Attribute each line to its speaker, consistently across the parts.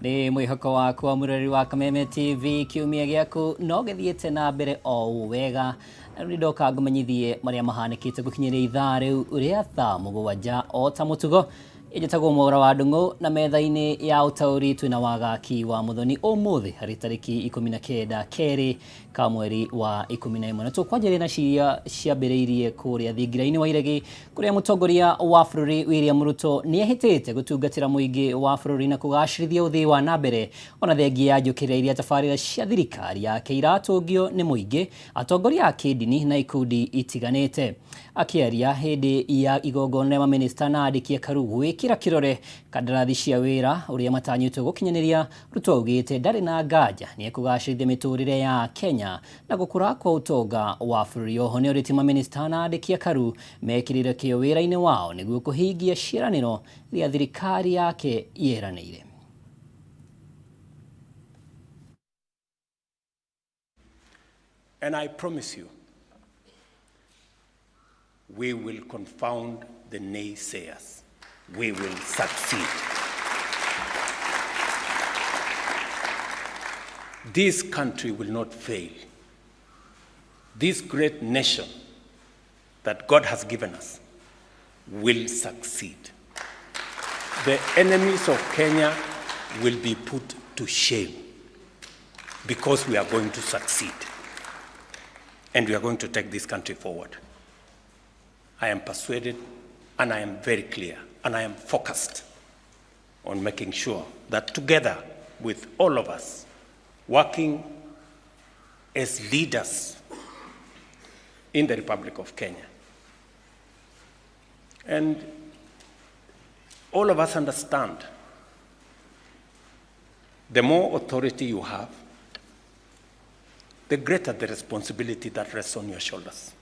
Speaker 1: Ni mwihoko waku wa murori wa Kameme TV kiumia giaku no githiete na mbere o wega ni ndoka ngumenyithie maria mahanikite gukinyiria ithaa riu uria thaa mugwanja o ta mutugo ijitagwo Mwaura wa Ndung'u na metha-ini ya utauri twina wagaki wa muthoni umuthi hari tariki 19 keri ka mweri wa 11 na tukwanjĩrĩria na ciambĩrĩirie kuria thingira-ini wa iregi kuria mutongoria wa bũrũri William Ruto ni ehitĩte gutungatĩra mũingĩ wa bũrũri na kugacĩrithia uthii wa nambere ona thengia ya njũkĩrĩra iria tabarĩra cia thirikari yake iratũngio ni mũingĩ atongoria a kĩndini na ikundi itiganĩte akiaria hĩndĩ ya igongona rĩa minista na andĩki a Karu gwĩkĩra kĩrore kandarathi cia wĩra ũrĩa matanyĩtwo gũkinyanĩria Ruto augĩte ndarĩ na nganja ni ekũgacĩrithia mĩtũrĩre ya Kenya na gũkũra kwa ũtonga wa bũrũri. Oho nĩ orĩtie maminista na andĩki a Karu mekĩrĩre kĩo wĩra-inĩ wao nĩguo kũhingia ciĩranĩro rĩa thirikari yake yeranĩire.
Speaker 2: And I promise you, we will confound the naysayers. We will succeed. This country will not fail. This great nation that God has given us will succeed. The enemies of Kenya will be put to shame because we are going to succeed. And we are going to take this country forward. I am persuaded and I am very clear and I am focused on making sure that together with all of us, working as leaders in the Republic of Kenya. And all of us understand the more authority you have, the greater the responsibility that rests on your shoulders.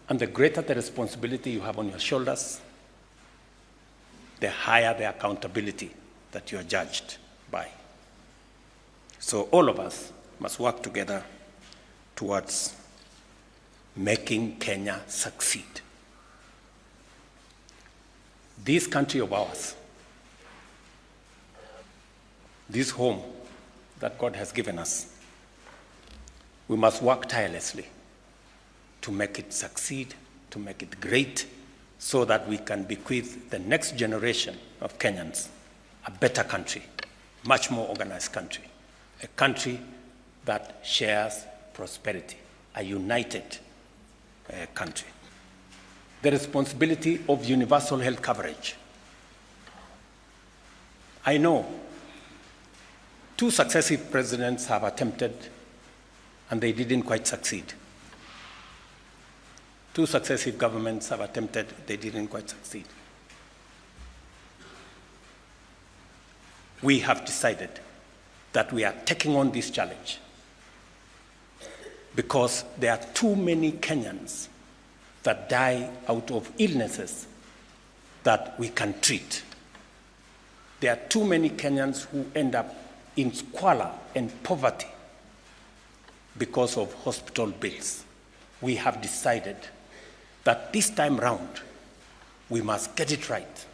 Speaker 2: And the greater the responsibility you have on your shoulders, the higher the accountability that you are judged by. So all of us must work together towards making Kenya succeed. This country of ours, this home that God has given us, we must work tirelessly to make it succeed, to make it great, so that we can bequeath the next generation of Kenyans a better country, much more organized country, a country that shares prosperity, a united country. The responsibility of universal health coverage. I know 2 successive presidents have attempted and they didn't quite succeed. 2 successive governments have attempted, they didn't quite succeed. We have decided that we are taking on this challenge because there are too many Kenyans that die out of illnesses that we can treat. There are too many Kenyans who end up in squalor and poverty because of hospital bills. We have decided that this time round, we must get it right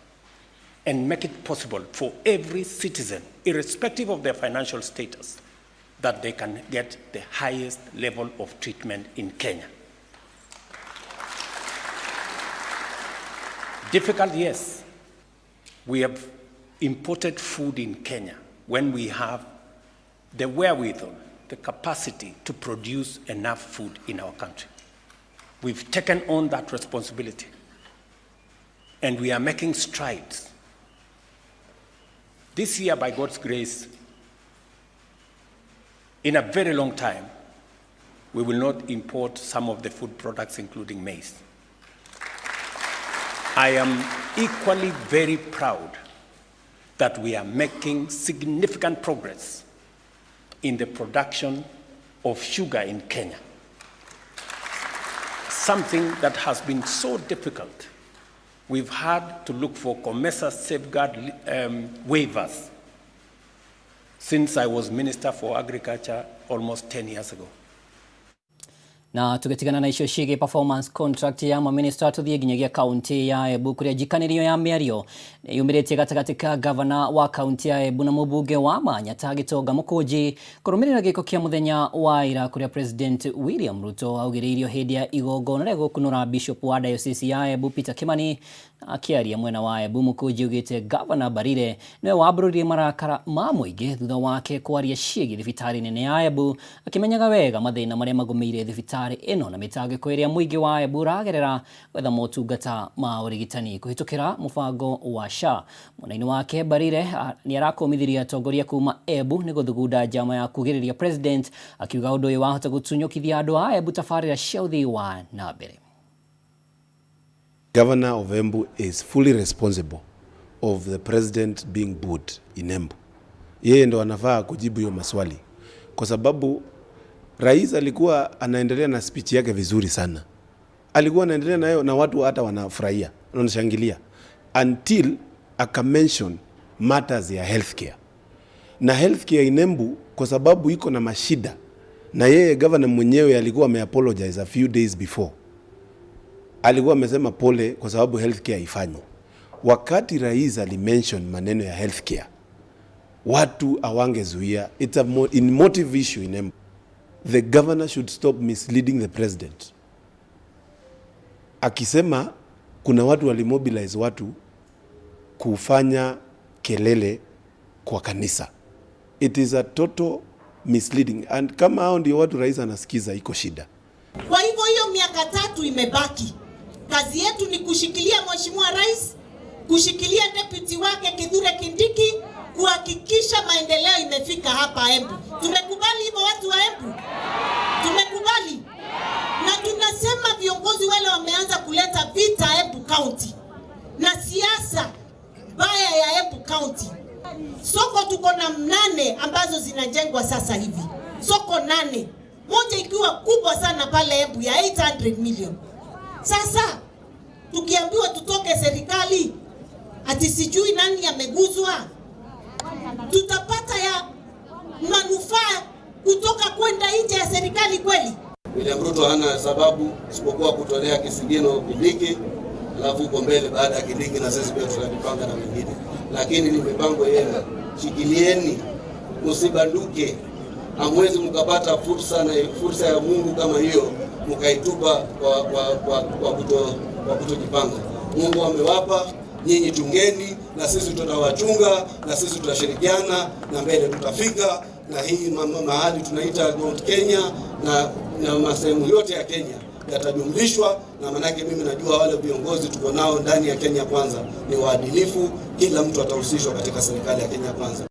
Speaker 2: and make it possible for every citizen, irrespective of their financial status, that they can get the highest level of treatment in Kenya. Difficult, yes. We have imported food in Kenya when we have the wherewithal, the capacity to produce enough food in our country. We've taken on that responsibility, and we are making strides. This year, by God's grace, in a very long time, we will not import some of the food products, including maize. I am equally very proud that we are making significant progress in the production of sugar in Kenya. Something that has been so difficult. We've had to look for COMESA safeguard waivers since I was Minister for Agriculture almost 10 years ago.
Speaker 1: Na tugetigana na icio ciĩgiĩ performance contract ya maminista tuthie nginyagia kaunti ya Embu kuria njikanirio ya mĩario yumĩrĩtie gatagatĩ ka gavana wa kaunti ya Embu na mũmbunge wa Manyatta Gitonga Mũkũnji kũrũmĩrĩra gĩko kĩa mũthenya wa ira kuria President William Ruto augĩrĩirio hĩndĩ ya igongona rĩa gũkunũra Bishop wa Diocese ya Embu Peter Kimani. Akiaria mwena wa Embu, Mũkũnji augĩte gavana Mbarire nĩwe wambũrũririe marakara ma mũingĩ thutha wake kwaria ciĩgiĩ thibitarĩ nene ya Embu, akimenyaga wega mathĩna marĩa magũmĩire thibitarĩ ĩno na mĩtangĩko ĩrĩa mũingĩ wa Embu ũragerera gwetha motungata ma ũrigitani kũhĩtũkĩra mũbango wa SHA. Mwena-inĩ wake Mbarire nĩarakũmithirie atongoria kuma Embu nĩ gũthugunda njama ya kugĩrĩria president, akiuga ũndũ ũyũ wahota gũtunyũkithia andũ a Embu tabarĩra cia ũthii wa na mbere.
Speaker 3: Governor of Embu is fully responsible of the president being booed in Embu. Yeye ndo anafaa kujibu hiyo maswali, kwa sababu rais alikuwa anaendelea na speech yake vizuri sana. Alikuwa anaendelea nayo na watu hata wanafurahia, wanashangilia until aka-mention matters ya healthcare. Na healthcare in Embu kwa sababu iko na mashida, na yeye governor mwenyewe alikuwa ameapologize a few days before. Alikuwa amesema pole kwa sababu healthcare haifanyi. Wakati rais alimention maneno ya healthcare, watu awangezuia. It's a emotive issue in Embu. The governor should stop misleading the president. Akisema kuna watu walimobilize watu kufanya kelele kwa kanisa. It is a total misleading, and kama hao ndio watu rais anasikiza, iko shida.
Speaker 4: Kwa hivyo hiyo miaka 3 imebaki. Kazi yetu ni kushikilia mheshimiwa rais, kushikilia deputy wake Kithure Kindiki, kuhakikisha maendeleo imefika hapa Embu. Tumekubali hivyo watu wa Embu? Tumekubali. Na tunasema viongozi wale wameanza kuleta vita Embu County na siasa baya ya Embu County. Soko tuko na 8 ambazo zinajengwa sasa hivi. Soko 8. Moja ikiwa kubwa sana pale Embu ya 800 million. Sasa tukiambiwa tutoke serikali ati sijui nani ameguzwa, tutapata ya manufaa kutoka kwenda nje ya serikali kweli?
Speaker 5: William Ruto hana sababu isipokuwa kutolea kisigino Kindiki, alafu uko mbele baada ya Kindiki na sisi pia tunajipanga na mengine. Lakini ni mipango yenu, shikilieni, msibanduke. Hamwezi mkapata fursa ya Mungu kama hiyo mkaitupa kwa kutojipanga. Mungu amewapa nyinyi, chungeni, na sisi tutawachunga, na sisi tutashirikiana na mbele tutafika. Na hii mahali tunaita Mount Kenya na masehemu yote ya Kenya yatajumlishwa, na manake mimi najua wale viongozi tuko nao ndani ya Kenya Kwanza ni waadilifu. Kila mtu atahusishwa katika serikali ya Kenya Kwanza.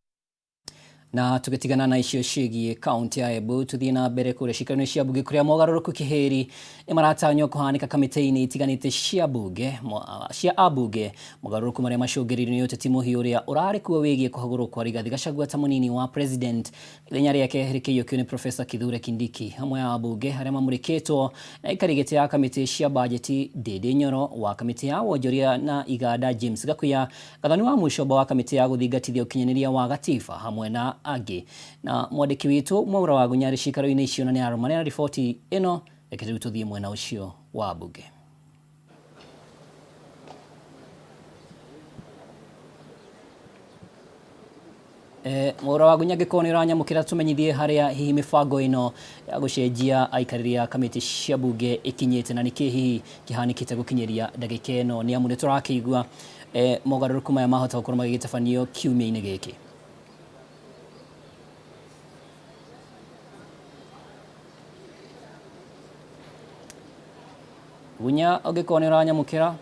Speaker 1: Na tugetigana na icio ciĩgiĩ kaunti ya Embu, tuthie na mbere kuria ciikaro-inĩ cia mbunge kuria mogarũrũku kĩhĩri nĩmaratanywo kũhanĩka kamĩtĩ-inĩ itiganĩte cia ambunge, mogarũrũku marĩa macũngĩrĩirio nĩ ũteti mũhiũ ũrĩa ũrarĩ kuo wĩgiĩ kũhagũrwo kwa Rigathĩ Gachagua ta mũnini wa president. Ithenya rĩake rĩkĩiyũkio nĩ Professor Kithure Kindiki, hamwe na ambunge arĩa mamũrĩkĩtwo na ikarĩ gĩtĩ ya kamĩtĩ cia bajeti Ndĩndĩ Nyoro, wa kamĩtĩ ya wonjoria na iganda James Gakuya, gathani wa Mũcomba wa kamĩtĩ ya gũthingatithia ũkinyanĩria wa gatiba, hamwe na angĩ. Na mwandĩki witũ Mwaura wa Gunyarĩ cikaro-inĩ icio na nĩarũmanĩra riboti ĩno, reke rĩu tũthiĩ mwena ũcio wa mbunge. Mwaura wa Gunyarĩ angĩkorwo nĩ ũranyamũkĩra tũmenyithie harĩa hihi mĩbango ĩno ya gũcenjia aikarĩri a kamĩtĩ cia mbunge ĩkinyĩte, na nĩkĩ hihi kĩhanĩkĩte gũkinyĩria ndagĩka ĩno, nĩ amu nĩtũrakĩigua mogarũrũku maya mahota gũkorwo magĩgĩtabanio kiumia-inĩ gĩkĩ. Gunya angĩkorwo nĩ ũranyamũkĩra?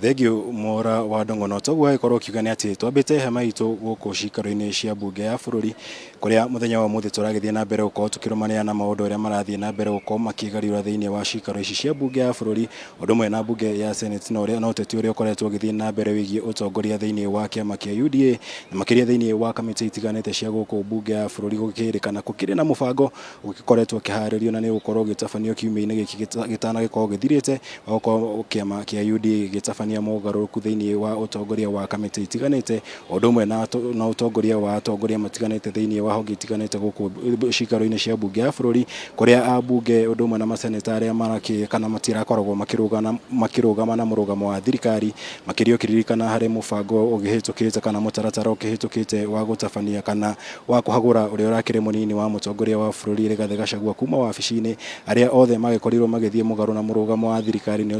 Speaker 6: Thegio Mwaura wa Ndongono, toguo agĩkorwo kiuga nĩ atĩ twambĩte hema itũ gũkũ cikaro-inĩ cia mbunge ya bũrũri, kũrĩa mũthenya wa ũmũthĩ tũragĩthiĩ na mbere gũkorwo tũkĩrũmanĩrĩra na maũndũ ũrĩa marathiĩ na mbere gũkorwo makĩgarũra thĩinĩ wa cikaro ici cia mbunge ya bũrũri, ũndũ ũmwe na mbunge ya Senate na ũteti ũrĩa ũkoretwo ũgĩthiĩ na mbere wĩgiĩ ũtongoria thĩinĩ wa kĩama kĩa UDA, na makĩria thĩinĩ wa kamĩtĩ itiganĩte cia gũkũ mbunge ya bũrũri, gũkĩrĩkana gũkĩrĩ na mũbango ũgĩkoretwo ũkĩharĩrio na nĩ gũkorwo gĩtabanio kiumia-inĩ gĩkĩ gĩtanagĩkorwo gĩthirĩte, gũkorwo kĩama kĩa UDA gĩtabanio gũtabania mogarũrũku thĩinĩ wa ũtongoria wa kamĩtĩ itiganĩte ũndũ ũmwe na ũtongoria wa atongoria matiganĩte thĩinĩ wa honge itiganĩte gũkũ cikaro-inĩ cia mbunge ya bũrũri kũrĩa ambunge ũndũ ũmwe na maseneta arĩa kana matirakoragwo makĩrũgama na mũrũgamo wa thirikari makĩria ũkĩririkana harĩ mũbango ũgĩhĩtũkĩte kana mũtaratara ũkĩhĩtũkĩte wa gũtabania kana wa kũhagũra ũrĩa ũrakĩrĩ mũnini wa mũtongoria wa bũrũri Rigathĩ Gachagua kuma wabici-inĩ arĩa othe magĩkorirwo magĩthiĩ mũgarũ na mũrũgamo wa thirikari nĩ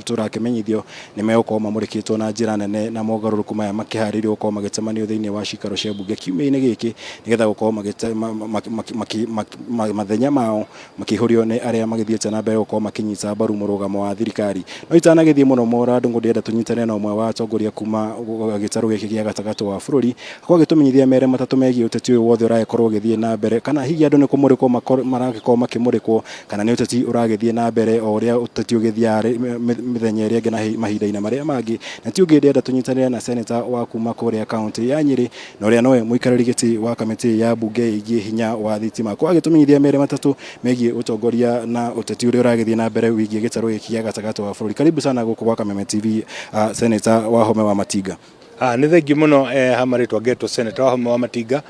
Speaker 6: tũrakĩmenyithio nĩ megũkorwo mamũrĩkĩtwo na njĩra nene na mogarũrũku maya makĩharĩrĩrio gũkorwo magĩtemanio thĩinĩ wa cikaro cia mbunge kiumia-inĩ gĩkĩ nĩgetha gũkorwo mathenya mao makĩihũrio nĩ arĩa magĩthiĩte na mbere gũkorwo makĩnyita mbaru mũrũgamo wa thirikari. No itanagĩthiĩ mũno Mora Ndungũ ndĩenda tũnyitane na ũmwe wa atongoria kuma gĩtarũ gĩkĩ gĩa gatagatĩ wa bũrũri akorwo agĩtũmenyithia mere matatũ megiĩ ũteti ũyũ wothe ũragĩkorwo ũgĩthiĩ na mbere kana hihi andũ nĩ kũmũrĩkwo maragĩkorwo makĩmũrĩkwo kana nĩ ũteti ũragĩthiĩ na mbere o ũrĩa ũteti ũgĩthiaga mĩthenya ĩrĩa ĩngĩ na mahinda-inĩ marĩa mangĩ. Na ti ũngĩ ndĩenda tũnyitanĩre na seneta wa kuma kũrĩa kaunti ya Nyĩrĩ na ũrĩa nowe mũikarĩri gĩtĩ wa kamĩtĩ ya mbunge ĩgiĩ hinya wa thitima akorwo agĩtũmenyithia mere matatũ megiĩ ũtongoria na ũteti ũrĩa ũragĩthiĩ na mbere wĩgiĩ gĩtarũ gĩkĩ gĩa gatagatĩ wa bũrũri. Karibu sana gũkũ gwa Kameme TV, seneta Wahome wa Matinga.
Speaker 2: Nĩ thengi mũno hamarĩtwa ngetwo seneta Wahome wa Matinga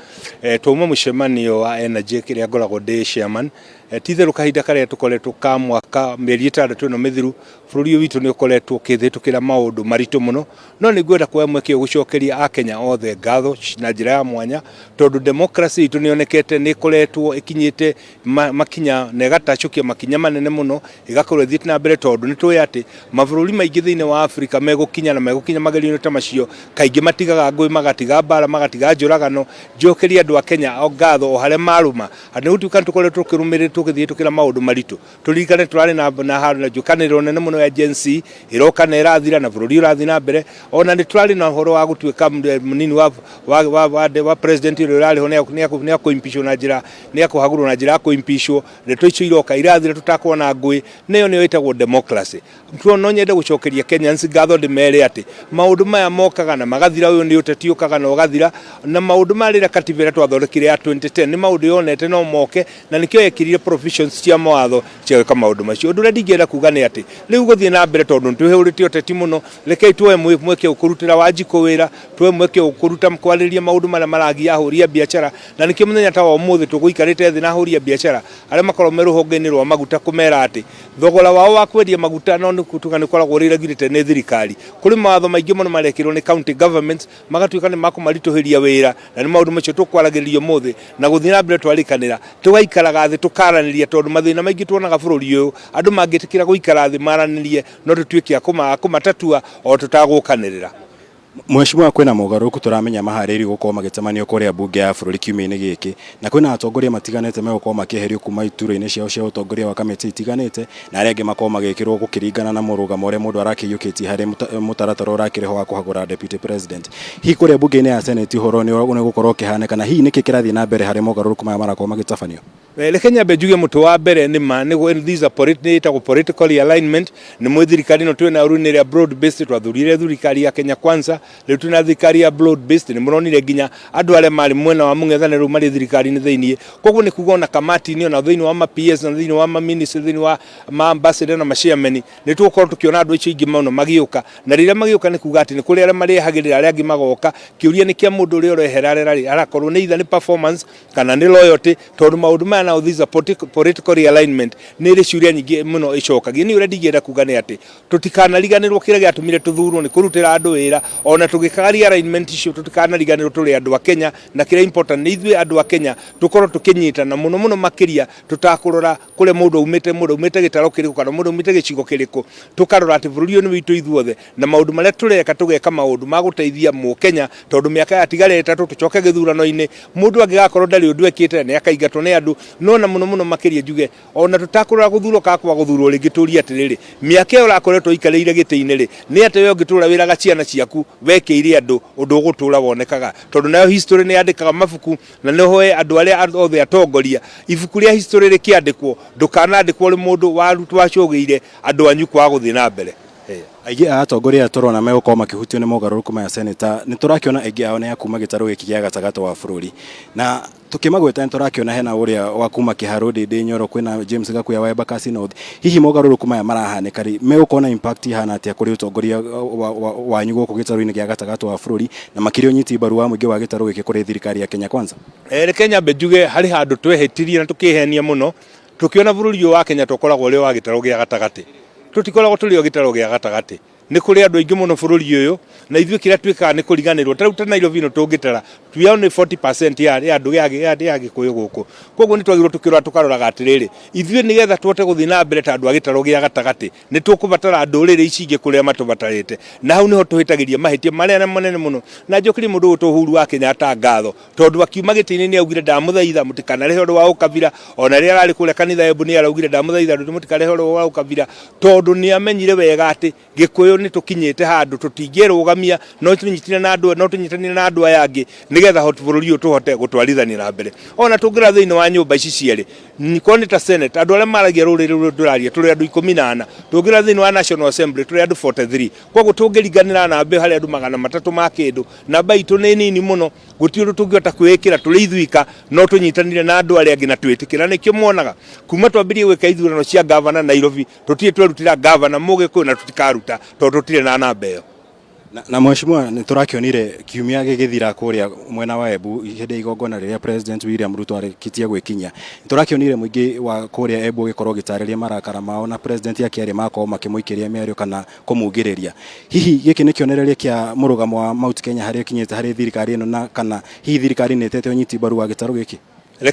Speaker 2: twauma mũcemanio wa Energy kĩrĩa ngoragwo ndĩ chairman titherũ kahinda karĩa tũkoretwo ka mwaka mĩeri 6 ĩno mĩthiru bũrũri witũ nĩ ũkoretwo ũkĩhĩtũkĩra maũndũ maritũ mũno no nĩ ngwenda kuoya mweke gũcokeria akenya othe ngatho na njĩra ya mwanya tondũ democracy itũ nĩ onekete nĩ ĩkoretwo ĩkinyĩte makinya na ĩgatacũkia makinya manene mũno ĩgakorwo ĩthiĩte na mbere tondũ nĩ tũĩ atĩ mabũrũri maingĩ thĩinĩ wa Afrika megũkinya magerio-inĩ ta macio kaingĩ matigaga ngũĩ magatiga mbara magatiga njũragano njokeria andũ a Kenya o ngatho o harĩa maruma andũ gũtuĩka tũkoretwo tũkĩrũmĩrĩra tũgĩthiĩtũkĩra maũndũ maritũ tũririkane tũrarĩ na njũkanĩrĩro nene mũno ya agency iroka na irathira na bũrũri ũrathiĩ na mbere ona nĩ tũrarĩ na ũhoro wa gũtuĩka mũnini wa president ũrĩa ũrarĩ ho nĩ akũimpishwo na njĩra nĩ akũhagũrwo na njĩra ya kũimpishwo ndeto icio iroka irathira tũtakorwo na ngũĩ nĩyo nĩyo ĩtagwo democracy. No nyende gũcokeria Kenyans ngatho ndĩmere atĩ maũndũ maya mokaga na magathira ũyũ nĩ ũteti ũkaga na ũgathira na maũndũ marĩra katiba ĩrĩa twathondekire ya 2010 nĩ maũndũ yonete no moke na nĩkĩo yekirire provisions cia mawatho cia gwĩka maũndũ macio. Ũndũ ũrĩa ndingĩenda kuga nĩ atĩ rĩu gũthiĩ na mbere tondũ nĩtũhĩũrĩte ũteti mũno rekei tuoe mweke ũkũrutĩra Wanjikũ wĩra tuoe mweke ũkũruta kwarĩrĩria maũndũ marĩa maragia ahũri a biacara na nĩkĩo mũthenya ta wa ũmũthĩ tũgũikarĩte thĩ na ahũri a biacara arĩa makorwo me rũhonge-inĩ rwa maguta kũmera atĩ thogora wao wa kwendia maguta no nĩkoragwo ũrĩregirĩte nĩ thirikari. Kũrĩ mawatho maingĩ mũno marekĩrwo nĩ county governments magatuĩka nĩ makũmaritũhĩria wĩra na nĩ maũndũ macio tũkwaragĩrĩrio ũmũthĩ na gũthiĩ na mbere twarĩkanĩra tũgaikaraga thĩ tũkaranĩria tondũ mathĩna maingĩ tuonaga bũrũri ũyũ andũ mangĩtĩkĩra gũikara thĩ maranĩrie no tũtuĩke akũmatatua o tũtagũkanĩrĩra.
Speaker 6: Mheshimiwa kwĩna mogarũrũku tũramenya maharĩrĩrio gũkorwo magĩtemanio kũrĩa mbunge ya bũrũri kiumia-inĩ gĩkĩ na kwĩna atongoria matiganĩte megũkorwo makĩeherio kuma iturwa-inĩ ciao cia ũtongoria wa kamĩtĩ itiganĩte na arĩa angĩ makorwo magĩkĩrwo gũkĩringana na mũrũgamo ũrĩa mũndũ arakĩiyũkĩtie harĩ mũtaratara ũrakĩrĩho wa kũhagũra deputy president. Hihi kũrĩa mbunge-inĩ ya senate ũhoro nĩ gũkorwo ũkĩhanĩka na hihi nĩkĩ kĩrathiĩ na mbere harĩ mogarũrũku maya marakorwo magĩtabanio?
Speaker 2: Reke nyambe njuge mũtĩ wa mbere nĩ these are political alignment nĩ mwĩ thirikari ĩno twĩna rũni rĩa broad based twathurire thirikari ya Kenya Kwanza rĩu twĩna thirikari ya broad based nĩ mũronire nginya andũ arĩa marĩ mwena wa mũng'ethanĩro marĩ thirikari-inĩ thĩinĩ koguo nĩ kuga ona kamati-inĩ ona thĩinĩ wa ma-PS na thĩinĩ wa ma-ministry thĩinĩ wa ma-ambassador na ma-chairman nĩ tũgũkorwo tũkĩona andũ acio aingĩ mũno magĩũka na rĩrĩa magĩũka nĩ kuga atĩ nĩ kũrĩ arĩa marĩhagĩrĩra arĩa angĩ magoka kĩũria nĩ kĩa mũndũ ũrĩa ũreherarĩra arakorwo nĩ either nĩ performance kana nĩ loyalty tondũ maũndũ maya now these are political realignment nĩ rĩ ciũria nyingĩ mũno icokagia nĩ ũrĩa ndingĩenda kuga nĩ atĩ tũtikanariganĩrwo kĩrĩa gĩatũmire tũthurwo nĩ kũrutĩra andũ wĩra ona tũgĩkaria alignment icio tũtikanariganĩrwo tũrĩ andũ a Kenya na kĩrĩa important nĩ ithuĩ andũ a Kenya tũkorwo tũkĩnyitana mũno makĩria tũtakũrora kũrĩa mũndũ umĩte gĩtaro kĩrĩkũ kana mũndũ umĩte gĩcigo kĩrĩkũ tũkarora atĩ bũrũri ũyũ nĩ witũ ithuothe na maũndũ marĩa tũgeka maũndũ ma gũteithia Mũkenya tondũ mĩaka yatigarĩte ĩtatũ tũcoke gĩthurano-inĩ mũndũ angĩgakorwo ndarĩ ũndũ ekĩte nĩ akaingatwo nĩ andũ no na mũno makĩria njuge ona tũtakũrora gũthurwo kakwa gũthurwo rĩngĩ tũria atĩrĩrĩ mĩaka ĩyo ũrakoretwo ikarĩire gĩtĩ-inĩ rĩ nĩ atĩ we ũngĩtũra wĩraga ciana ciaku wekĩire andũ ũndũ ũgũtũra wonekaga tondũ nayo history nĩ yandĩkaga mabuku na nĩ hoe andũ arĩa othe atongoria ibuku rĩa history rĩkĩandĩkwo ndũkanandĩkwo ũrĩ mũndũ wacũgĩire andũ anyu kwa gũthiĩ na mbere.
Speaker 6: aigi atongoria turona megũkorwo makĩhutio nĩ mogarũrũku maya seneta nĩ tũrakiona aingĩ ao nĩ akuma gĩtarũ gĩkĩ gĩa gatagatĩ wa bũrũri na tukimagweta nĩ tũrakiona hena ũrĩa wa kuma Kĩharũ Ndĩndĩ Nyoro kwĩna James Gakuya wa Embakasi North hihi mogarũrũku maya marahanĩka rĩ megũkorwo na impact ihana atĩa kũrĩ ũtongoria wanyu gũkũ gĩtarũ-inĩ gĩa gatagatĩ wa bũrũri na makĩria ũnyiti mbaru wa mũingĩ wa gĩtarũ gĩkĩ kũrĩ thirikari ya Kenya Kwanza?
Speaker 2: Kenya mbenjuge harĩ handũ twehĩtirie na tũkĩhenia mũno tukiona bũrũri ũyũ wa Kenya tũkoragwo ũrĩ wa gĩtarũ gĩa gatagatĩ tũtikoragwo tũrĩ o gĩtarũ gĩa gatagatĩ nĩ kũrĩ andũ aingĩ mũno bũrũri ũyũ na ithuĩ kĩrĩa twĩkaga nĩ kũriganĩrwo tarĩu ta Nairobi no tũngĩtara we only 40% ya andũ ya Gĩkũyũ gũkũ koguo nĩ twagĩrĩirwo tũkĩrora tũkaroraga atĩrĩrĩ ithuĩ nĩgetha tũhote gũthiĩ na mbere ta andũ a gĩtarũ gĩa gatagatĩ nĩ tũkũbatara ndũrĩrĩ ici ingĩ kũrĩa matũbatarĩte na hau nĩho tũhĩtagĩria mahĩtia marĩa manene mũno na njokirie mũndũ ũyũ Uhuru wa Kenyatta ngatho tondũ akiuma gĩtĩ-inĩ nĩ augire ndamũthaitha mũtikanarehe ũndũ wa ũkabira ona rĩrĩa ararĩ kũrĩa kanitha Embu nĩ araugire ndamũthaitha mũtikarehe ũndũ wa ũkabira tondũ nĩ amenyire wega atĩ Gĩkũyũ nĩ tũkinyĩte handũ tũtingĩrũgamia no tũnyitane na andũ aya angĩ nĩgetha bũrũri ũyũ tũhote gũtwarithania na mbere ona tũngĩra thĩinĩ wa nyũmba ici cierĩ nĩkorwo nĩ ta Senate andũ arĩa maragia rũrĩrĩ rũrũ tũraria tũrĩ andũ 14 tũngĩra thĩinĩ wa National Assembly tũrĩ andũ 43 koguo tũngĩringanĩra na mbe harĩ andũ 300 ma kĩndũ namba itũ nĩ nini mũno gũtirĩ ũndũ tũngĩhota kwĩĩkĩra tũrĩ ithuika no tũnyitanire na andũ arĩa angĩ na twĩtĩkĩra nĩkĩo muonaga kuma twambirie gwĩka ithurano cia governor Nairobi tũtirĩ twerutĩra governor Mũgĩkũyũ na tũtikaruta tondũ tũtirĩ na namba ĩyo
Speaker 6: na mheshimiwa nĩ tũrakionire kiumia gĩgĩthira kũrĩa mwena wa Embu hĩndĩ igongona rĩrĩa President William Ruto arĩkĩtie gwĩkinyia nĩ tũrakionire mũingĩ wa kũrĩa Embu gĩkorwo gĩtarĩria marakara mao na president akĩarĩ makorwo makĩmũikĩria mĩario kana kũmũngĩrĩria hihi gĩkĩ nĩ kĩonereria kĩa mũrũgamo wa Mount Kenya harĩa kinyĩte harĩ thirikari ĩno na kana hihi thirikari nĩ ĩtete ũnyiti mbaru wa gĩtarũ gĩkĩ?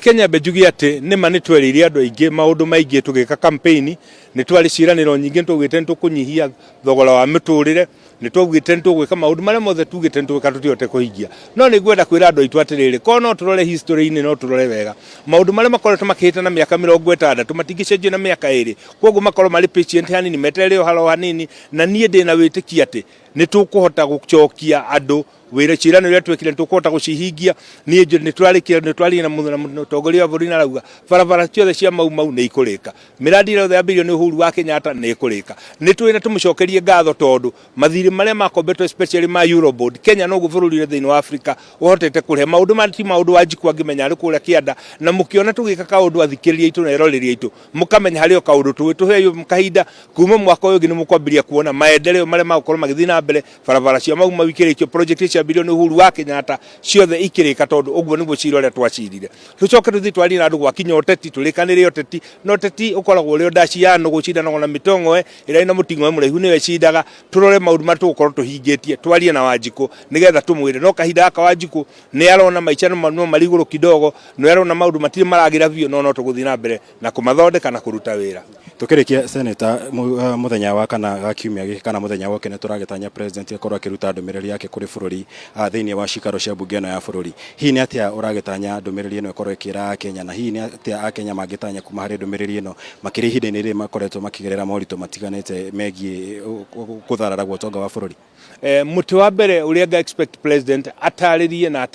Speaker 2: Kenya mbenjuge atĩ nĩma nĩ twerĩire andũ aingĩ maũndũ maingĩ tũgĩka campaign nĩ twarĩ ciĩranĩro nyingĩ tũgĩte tũkũnyihia thogora wa mĩtũrĩre nĩ tũgĩte tũgwĩka maũndũ marĩa mothe tugĩte tũgĩka tũtihote kũhingia no nĩ ngwenda kwĩra andũ aitũ atĩrĩrĩ korwo no tũrore history-inĩ no tũrore wega maũndũ marĩa makoretwo makĩhĩta na mĩaka 60 matingĩcenjio na mĩaka 2 koguo makorwo marĩ patient hanini meterere o haro hanini na niĩ ndĩ na wĩtĩkia atĩ nĩ tũkũhota gũcokia andũ wĩra ciĩranĩro rĩrĩa twekire nĩ tũkũhota gũcihingia niĩ nĩ twarĩkia na mũtongoria wa bũrũri na arauga barabara ciothe cia mau nĩ ikũrĩka mĩradi yothe yambĩrĩirio nĩ Uhuru wa Kenyatta nĩ ikũrĩka nĩ twĩna tũmũcokerie ngatho tondũ mathirĩ marĩa makombetwo especially ma Eurobond Kenya no bũrũri thĩinĩ wa Africa ũhotete kũrĩha maũndũ mati maũndũ wa Njikũ angĩmenya arĩ kũrĩa kĩanda na mũkĩona tũgĩka kaũndũ athikĩrĩria itũ na eroreria itũ mũkamenya harĩ o kaũndũ tũheo kahinda kuma mwaka ũyũ ũngĩ nĩ mũkwambĩrĩria kuona maendeleo marĩa magũkorwo magĩthiĩ na mbere barabara cia mau ikĩrĩkio project cia bilioni Uhuru wa Kenyatta ciothe ikĩrĩka tondũ ũguo nĩguo cira ũrĩa twacirire tũcoke tũthiĩ twarie na andũ gwakinya ũteti tũrĩkanĩre ũteti no ũteti ũkoragwo ũrĩ ndaci ya no gũcindana na mĩtong'oe ĩrĩa ina mũting'oe mũraihu nĩwe cindaga tũrore maũndũ marĩa tũgũkorwo tũhingĩtie twarie na Wanjikũ nĩgetha tũmwĩre no kahinda gaka Wanjikũ nĩ arona maica no marĩ igũrũ kidogo nĩ arona maũndũ matirĩ maragĩra biũ no tũgũthiĩ na mbere na kũmathondeka na kũruta wĩra
Speaker 6: tukĩrĩkia seneta mũthenya wa kana ga kiumia gĩkĩ kana mũthenya woke nĩ tũragĩtanya president akorwo akĩruta ndũmĩrĩri yake kũrĩ bũrũri thĩinĩ wa cikaro cia mbunge ĩno ya bũrũri hihi nĩ atĩa ũragĩtanya ndũmĩrĩri ĩno ĩkorwo ĩkĩra Kenya na hihi nĩ atĩa Akenya mangĩtanya kuma harĩ ndũmĩrĩri ĩno makĩria ihinda-inĩ rĩrĩ makoretwo makĩgerera moritũ matiganĩte megiĩ gũtharara gwa ũtonga wa bũrũri?
Speaker 2: Mũtĩ wa mbere ũrĩa nga expect president atarĩrie na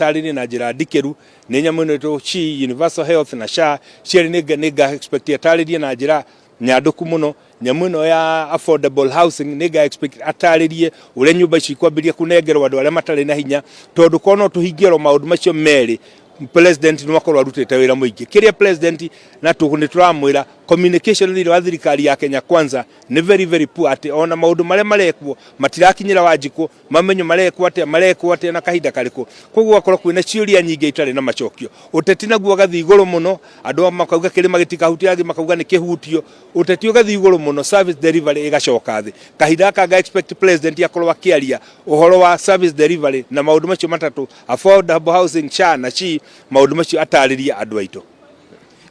Speaker 2: njĩra ndikĩru nĩ nyamũ ĩno ĩtwo SHI Universal Health na SHA ciarĩ nĩ nga expect atarĩrie na njĩra nyandũku mũno nyamũ ĩno ya affordable housing nĩ nga expect atarĩrie ũrĩa nyũmba ici ikwambĩrĩria kũnengerwo andũ arĩa matarĩ na hinya tondũ korwo no tũhingĩrwo maũndũ macio merĩ president nĩ wakorwo arutĩte wĩra mũingĩ kĩrĩa president na nĩ tũramwĩra communication thĩinĩ wa thirikari ya Kenya Kwanza nĩ very poor atĩ ona maũndũ marĩa marekwo matirakinyĩra Wanjikũ mamenyo marekwo atĩa na kahinda karĩkũ koguo akorwo kwĩna ciũria nyingĩ itarĩ na macokio ũteti naguo ũgathiĩ igũrũ mũno andũ makauga kĩrĩma gĩtikahutia angĩ makauga nĩ kĩhutio ũteti ũgathiĩ igũrũ mũno service delivery ĩgacoka thĩ kahinda gaka nga expect president akorwo akĩaria ũhoro wa service delivery na maũndũ macio matatũ affordable housing SHA na SHI maũndũ macio atarĩria andũ aitũ.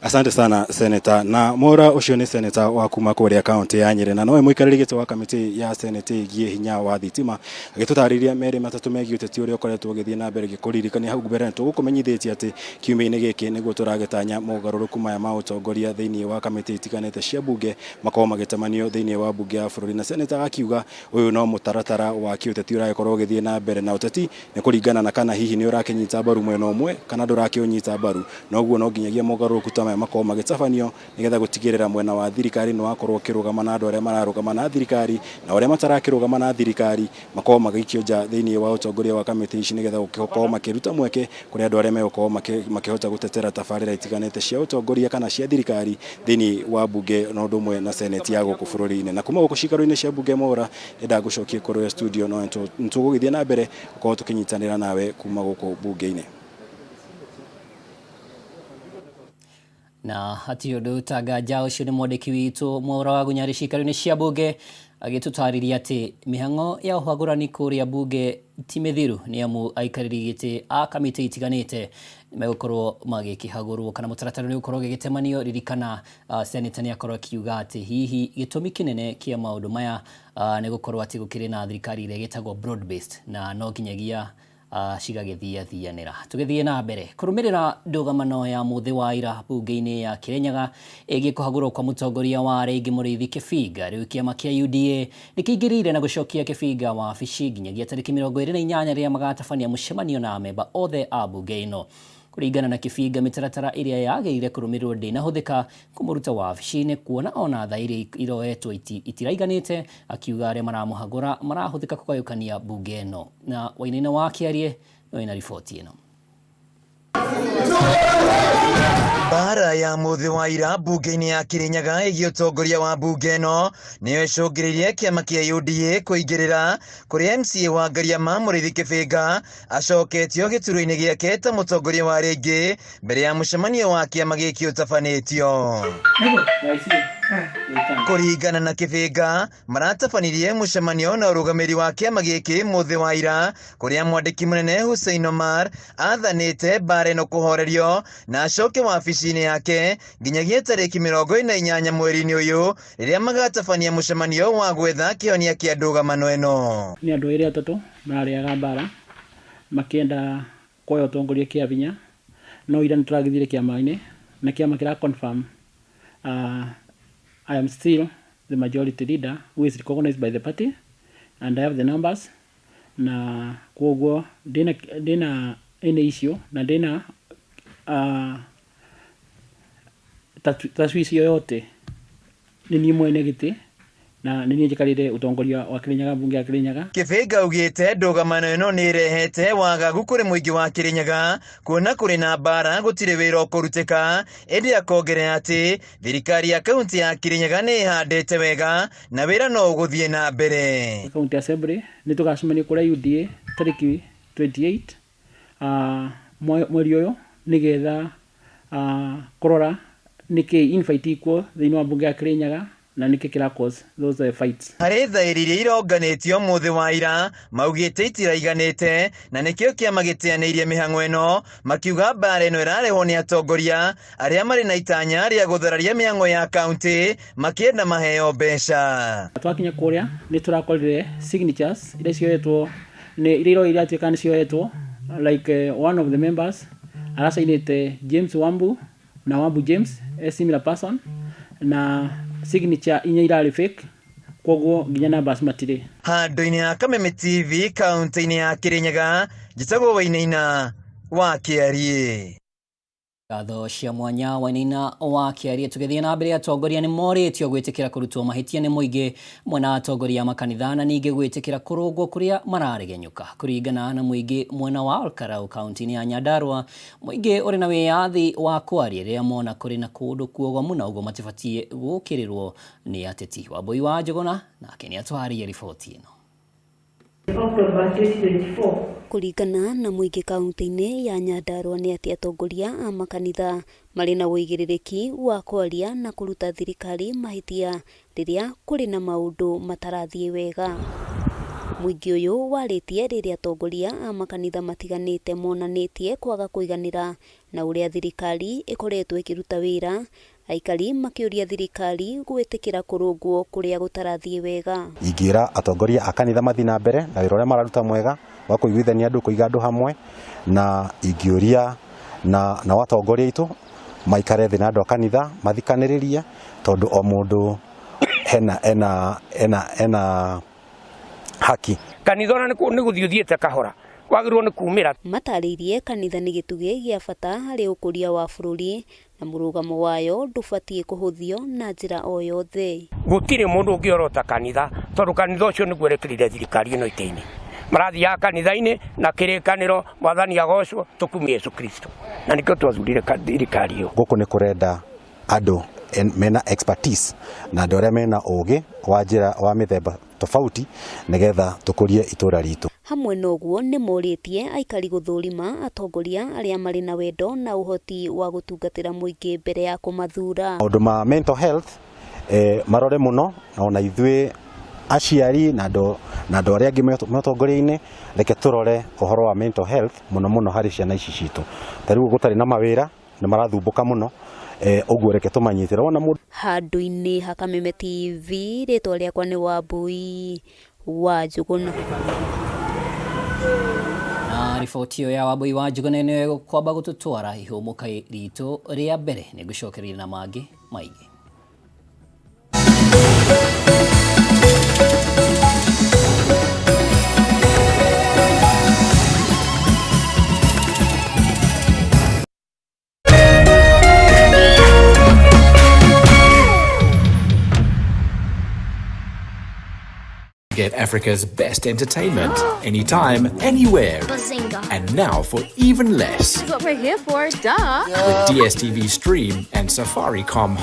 Speaker 6: Asante sana Senator. Na Mora ucio ni Senator wa kuma kũrĩa kaunti ya Nyeri na nowe mũikarĩri gĩtĩ wa kamĩtĩ ya Senate ĩgiĩ hinya wa thitima agĩtũtarĩria merĩ matatũ megiĩ ũteti ũrĩa ũkoretwo ũgĩthiĩ na mbere gĩkũririkania hau mbere tũgũkũmenyithĩtie atĩ kiumia-inĩ gĩkĩ nĩguo tũragĩtanya mogarũrũku maya ma ũtongoria thĩinĩ wa kamĩtĩ itiganĩte cia mbunge makorwo magĩtemanio thĩinĩ wa mbunge ya bũrũri na Senator akiuga ũyũ no mũtaratara wa kĩũteti ũragĩkorwo ũgĩthiĩ na mbere na ũteti nĩ kũringana na kana hihi nĩ ũrakĩnyita mbaru mwena ũmwe kana ndũrakĩũnyita mbaru na ũguo no nginyagia mogarũrũku ta maya makorwo magĩtabanio nĩgetha gũtigĩrĩra mwena wa thirikari nĩ wakorwo ũkĩrũgama na andũ arĩa mararũgama na thirikari na arĩa matarakĩrũgama na thirikari makorwo magĩikio nja thĩinĩ wa ũtongoria wa kamĩtĩ ici nĩgetha gũkorwo makĩruta mweke kũrĩ andũ arĩa megũkorwo makĩhota gũtetera tabarĩra itiganĩte cia ũtongoria kana cia thirikari thĩinĩ wa bunge na ũndũ ũmwe na seneti ya gũkũ bũrũri-inĩ. Na kuma gũkũ cikaro-inĩ cia bunge Mwaura nĩndagũcokia kũrĩ studio no nĩtũgũgĩthiĩ na mbere gũkorwo tũkĩnyitanĩra nawe kuma gũkũ bunge-inĩ.
Speaker 1: Na hati ũndũ tanganja ũcio nĩ mwandĩki witũ Mwaura wa Gunyarĩ cikaro-inĩ cia bunge agĩtũtarĩria atĩ mĩhang'o ya ũhagũrani kũrĩa bunge ti mĩthiru nĩ amu aikarĩri gĩtĩ a kamĩtĩ itiganĩte megũkorwo magĩkĩhagũrwo kana mũtaratara nĩ ũkorwo gĩgĩtemanio. Ririkana seneta nĩ akorwo akiuga atĩ hihi gĩtũmi kĩnene kĩa maũndũ maya nĩ gũkorwo atĩ gũkĩrĩ na thirikari ĩrĩa ĩgĩtagwo broad based na no nginyagia cigagĩthiathianĩra. Tũgĩthiĩ na mbere kũrũmĩrĩra ndũgamano ya mũthĩ wa ira bunge-inĩ ya Kirinyaga ĩgiĩ kũhagũrwo kwa mũtongoria wa Rĩngĩ Mũrĩithi Kĩbinga, rĩu kĩama kĩa UDA nĩkĩingĩrĩire na gũcokia Kĩbinga wabici nginyagia tarĩki 28 rĩrĩa magatabania mũcemanio na amemba othe a bunge ĩno. Kũringana na Kĩbinga, mĩtaratara ĩrĩa yagĩrĩire kũrũmĩrĩrwo ndĩnahũthĩka kũmũruta wabici-inĩ kuona ona tha iria iroetwo itiraiganĩte, akiuga arĩa maramũhagũra marahũthĩka kũgayũkania bunge ĩno. Na Wainaina wa Kĩarie nĩ na riboti ĩno.
Speaker 7: Bara ya mũthĩ wa ira bunge-inĩ ya Kirinyaga ĩgiĩ ũtongoria wa bunge ĩno nĩyo ĩcũngĩrĩirie kĩama kĩa UDA kũingĩrĩra kũrĩa MCA wa Ngariama Mũrĩithi Kĩbinga acoketio gĩturwa-inĩ gĩake ta mũtongoria wa Rĩngĩ mbere ya mũcemanio wa kĩama gĩkĩ ũtabanĩtio. Kũringana na Kĩbinga, maratabanirie mũcemanio na ũrũgamĩrĩri wa kĩama gĩkĩ mũthĩ wa ira kũrĩa mwandĩki mũnene Hussein Omar athanĩte bara ĩno kũhorerio na acoke wabici-inĩ yake nginyagia tarĩki 28 mweri-inĩ ũyũ rĩrĩa magatabania mũcemanio wa gwetha kĩhonia kĩa ndũgamano ĩno.
Speaker 8: Nĩ andũ erĩ atatũ mararĩaga bara makĩenda kuoya ũtongoria kĩa binya, no ira nĩtũragĩthire kĩama-inĩ na kĩama kĩra confirm I am still the majority leader who is recognized by the party and I have the numbers. Na kwoguo ndina any issue na ndina taswisi yoyote ni niĩ mwene gĩtĩ na nĩ niĩ njikarĩre ũtongoria wa Kirinyaga, bunge ya Kirinyaga.
Speaker 7: Kĩbinga augĩte ndũgamano ĩno nĩ ĩrehete wagagu kũrĩ mũingĩ wa Kirinyaga kuona kũrĩ na bara gũtirĩ wĩra ũkũrutĩka, ĩndĩ akongerera atĩ thirikari ya kaunti ya Kirinyaga nĩ ĩhandĩte wega na wĩra no ũgũthiĩ na mbere.
Speaker 8: County Assembly nĩ tũgacemania kũrĩa UDA tarĩki 28 mweri ũyũ nĩgetha kũrora nĩkĩ infight ikuo thĩinĩ wa bunge ya Kirinyaga na nĩkĩ kĩra cause those fights.
Speaker 7: Harĩ thaĩri iria ironganĩtio mũthĩ wa ira maugĩte itiraiganĩte na nĩkĩo kĩama gĩteanĩirie mĩhang'o ĩno, makiuga bara ĩno ĩrarehwo nĩ atongoria arĩa marĩ na itanya rĩa gũthararia mĩhang'o ya kaunti makĩenda maheo mbeca.
Speaker 8: Twakinya kũrĩa nĩ tũrakorire signatures iria cioetwo nĩ iria iratuĩka nĩ cioetwo like one of the members aracainĩte James Wambu na Wambu James a similar person na signature inya irarĩ fake, kwoguo nginya numbers matirĩ. Handũ-inĩ ha Kameme TV kaunti-inĩ ya Kirinyaga, njĩtagwo Wainaina wa Kĩarie.
Speaker 1: Ngatho cia mwanya Wainaina wa Kĩarie. Tũgĩthiĩ na mbere, atongoria nĩ morĩtio gwĩtĩkĩra kũrutwo mahĩtia nĩ mũingĩ mwena wa atongoria makanitha na ningĩ gwĩtĩkĩra kũrũngwo kũrĩa mararegenyũka. Kũringana na mũingĩ mwena wa Olkarau kaunti-inĩ ya Nyandarua, mũingĩ ũrĩ na wĩyathi wa kwaria rĩrĩa mona kũrĩ na kũndũ kuogomu na ũguo matibatiĩ gũkĩrĩrwo nĩ ateti. Wambui wa Njũgũna nake nĩ atwarĩire riboti ĩno.
Speaker 9: Kũringana na mũingĩ kaunti-inĩ ya Nyandarua nĩ atĩ atongoria a makanitha marĩ na wĩigĩrĩrĩki wa kwaria na kũruta thirikari mahĩtia rĩrĩa kũrĩ na maũndũ matarathiĩ wega. Mũingĩ ũyũ warĩtie rĩrĩa atongoria a makanitha matiganĩte monanĩtie kwaga kũiganĩra na ũrĩa thirikari ĩkoretwo ĩkĩruta wĩra, aikari makĩũria thirikari gwĩtĩkĩra kũrũngwo kũrĩa gũtarathiĩ wega.
Speaker 10: Ingĩra atongoria a kanitha mathi na mbere na wĩra ũrĩa mararuta mwega wa kũiguithania andũ, kũiga andũ hamwe, na ingĩũria na atongoria aitũ maikare thĩ na andũ a kanitha mathikanĩrĩrie, tondũ o mũndũ ena haki.
Speaker 11: Kanitha ona nĩ gũthiĩ ũthiĩte kahora, wagĩrĩirwo nĩ kumĩra.
Speaker 9: Matarĩirie kanitha nĩ gĩtugĩ gĩa bata harĩ ũkũria wa bũrũri na mũrũgamo wayo ndũbatiĩ kũhũthio na njĩra o yothe.
Speaker 11: Gũtirĩ mũndũ ũngĩorota kanitha tondũ kanitha ũcio nĩguo ũrekerire thirikari ĩno itĩ-inĩ. Marathiaga kanitha-inĩ na kĩrĩkanĩro mwathani agocwo tũkumie Yesu Kristo, na nĩkĩo twathurire thirikari ĩyo.
Speaker 10: Gũkũ nĩ kũrenda andũ mena expertise na andũ arĩa mena ũgĩ wa njĩra wa mĩthemba tofauti nĩgetha tũkũrie itũra ritũ.
Speaker 9: Hamwe noguo nĩ morĩtie aikari gũthũrima atongoria arĩa marĩ na wendo na ũhoti wa gũtungatĩra mũingĩ mbere ya kũmathura.
Speaker 10: Maũndũ ma mental health marore mũno na ona ithuĩ aciari na andũ arĩa angĩ matongoria-inĩ reke tũrore ũhoro wa mental health mũno harĩ ciana ici citũ. Tarĩu gũtarĩ na mawĩra nĩ marathumbũka mũno. Ũguo reke tũmanyitĩre wona mũndũ.
Speaker 9: Handũ-inĩ ha Kameme TV, rĩtwa rĩakwa nĩ Wambui wa Njũgũna.
Speaker 1: Na riboti ya Wambui wa Njũgũna nĩ kwamba gũtũtwara ihũmũka ritũ rĩa mbere nĩ gũcokereria na mangĩ maingĩ.
Speaker 12: Get Africa's best entertainment anytime, anywhere.
Speaker 13: Bazinga.
Speaker 12: And now for even less.
Speaker 13: That's what we're here for, duh.
Speaker 12: With DSTV Stream and Safaricom